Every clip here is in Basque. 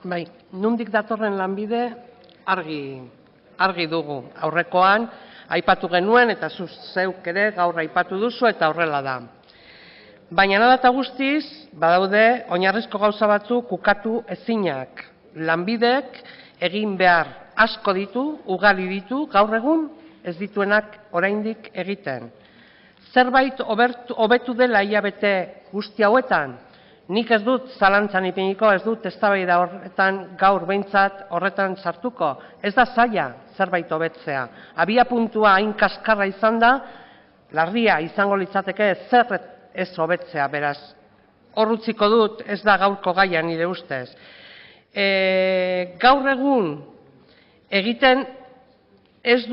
Bai, nondik datorren lanbide argi dugu. Aurrekoan aipatu genuen eta zu zeuk ere gaur aipatu duzu eta horrela da. Baina hala eta guztiz, badaude oinarrizko gauza batzuk ukatu ezinak. Lanbidek egin behar asko ditu, ugari ditu, gaur egun ez dituenak oraindik egiten. Zerbait hobetu dela hilabete guzti hauetan, nik ez dut zalantzan ipiniko, ez dut eztabaida horretan gaur behintzat horretan sartuko. Ez da zaila zerbait hobetzea. Abia puntua hain kaskarra izan da, larria izango litzateke zer ez hobetzea, beraz. Hor utziko dut, ez da gaurko gaia nire ustez. Gaur egun egiten ez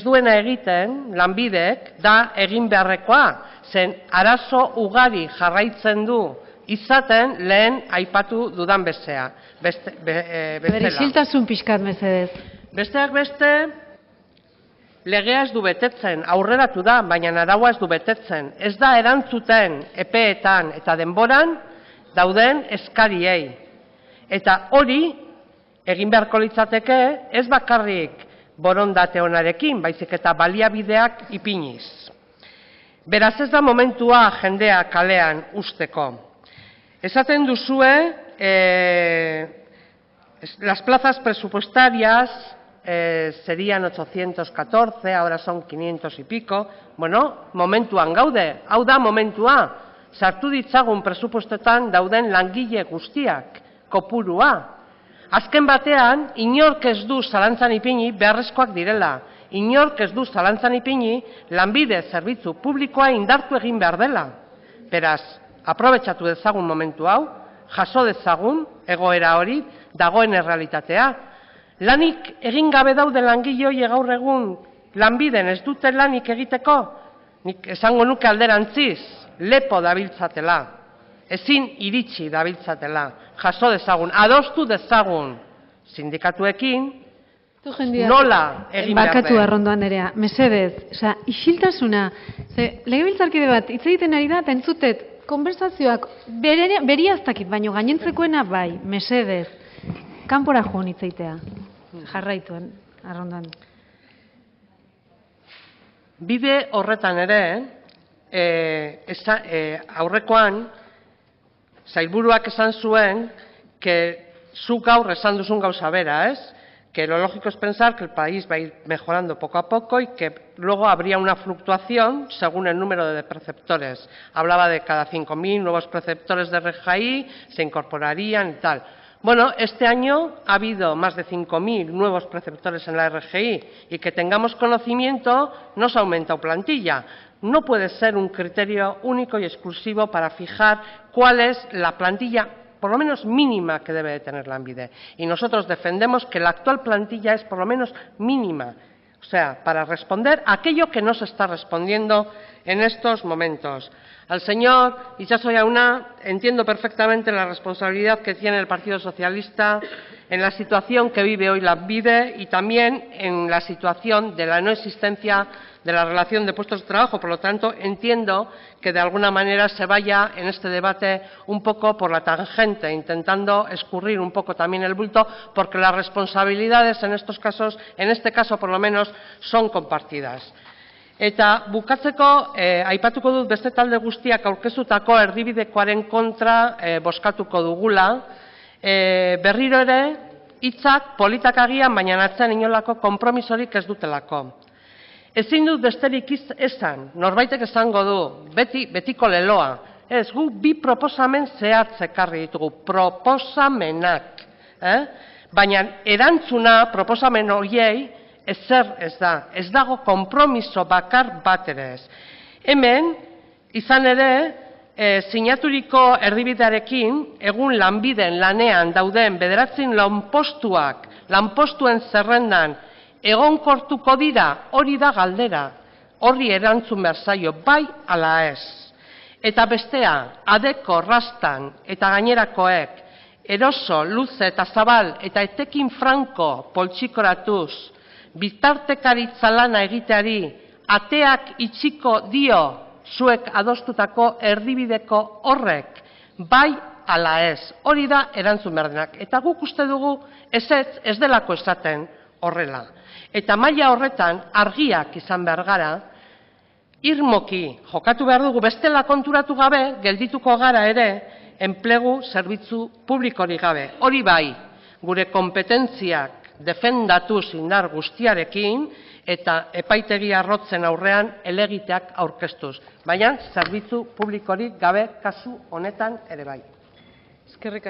duena egiten lanbidek da egin beharrekoa, zen arazo ugari jarraitzen du izaten lehen aipatu dudan bezala. Isiltasun pixkat mesedez. Besteak beste, legea ez du betetzen, aurreratu da, baina araua ez du betetzen. Ez da erantzuten epeetan eta denboran dauden eskariei. Eta hori egin beharko litzateke ez bakarrik borondate onarekin, baizik eta baliabideak ipiniz. Beraz ez da momentua jendea kalean usteko. Esaten duzue, las plazas presupuestarias serían 814, ahora son 500 y pico. Bueno, momentuan gaude, hau da momentua. Sartu ditzagun presupuestetan dauden langile guztiak, kopurua. Azken batean, inork ez du zalantzan ipini beharrezkoak direla. Inork ez du zalantzan ipini lanbide zerbitzu publikoa indartu egin behar dela. Beraz, aprobetxatu dezagun momentu hau, jaso dezagun egoera hori, dagoen errealitatea. Lanik egin gabe daude langile gaur egun lanbiden ez dute lanik egiteko, nik esango nuke alderantziz, lepo dabiltzatela. Ezin iritsi dabiltzatela, jaso dezagun, adostu dezagun sindikatuekin, nola egin behar den. Bakatu Arrondo Anderea, mesedez, isiltasuna, legebiltzarkide bat, hitz egiten ari da, eta entzutet, konversazioak beriaztakit, baino gainentzekoena bai, mesedez, kanpora joan hitz egitea, jarraituen, Arrondoan. Bide horretan ere, aurrekoan, sailburuak esan zuen, que zu gaur esan duzun gauza bera, que lo lógico es pensar que el país va a ir mejorando poco a poco y que luego habría una fluctuación según el número de preceptores. Hablaba de cada 5.000 nuevos preceptores de RGI, se incorporarían y tal. Bueno, este año ha habido más de 5.000 nuevos preceptores en la RGI y que tengamos conocimiento no se ha aumentado plantilla. No puede ser un criterio único y exclusivo para fijar cuál es la plantilla, por lo menos mínima, que debe de tener Lanbide. Y nosotros defendemos que la actual plantilla es por lo menos mínima, o sea, para responder a aquello que no se está respondiendo en estos momentos. Al señor Itxaso Jauna, entiendo perfectamente la responsabilidad que tiene el Partido Socialista en la situación que vive hoy Lanbide y también en la situación de la no existencia de la relación de puestos de trabajo. Por lo tanto, entiendo que de alguna manera se vaya en este debate un poco por la tangente, intentando escurrir un poco también el bulto, porque las responsabilidades en estos casos, en este caso por lo menos, son compartidas. Eta bukatzeko, aipatuko dut beste talde guztiak aurkeztutako erdibidekoaren kontra bozkatuko dugula. Berriro ere, hitzak politak agian, baina atzean inolako konpromisorik ez dutelako. Ezin dut besterik esan, norbaitek esango du, betiko leloa. Ez, gu bi proposamen zehatz ekarri ditugu, proposamenak. Baina erantzuna proposamen horiei ezer ez da, ez dago konpromiso bakar bat ere ez. Hemen, izan ere, sinaturiko erdibidearekin, egun Lanbiden lanean dauden 9 lanpostuak, lanpostuen zerrendan, egonkortuko dira, hori da galdera, horri erantzun behar zaio, bai ala ez. Eta bestea, Adeko, Rastan eta gainerakoek, eroso, luze eta zabal eta etekin franko poltsikoratuz, bitartekaritza lana egiteari ateak itxiko dio zuek adostutako erdibideko horrek, bai ala ez. Hori da erantzun behar denak. Eta guk uste dugu ezetz ez delako esaten horrela. Eta maila horretan argiak izan behar gara, irmoki jokatu behar dugu, bestela konturatu gabe, geldituko gara ere, enplegu zerbitzu publikorik gabe. Hori bai, gure kompetentziak defendatuz indar guztiarekin eta epaitegi arrotzen aurrean helegiteak aurkeztuz. Baina zerbitzu publikorik gabe kasu honetan ere bai. Eskerrik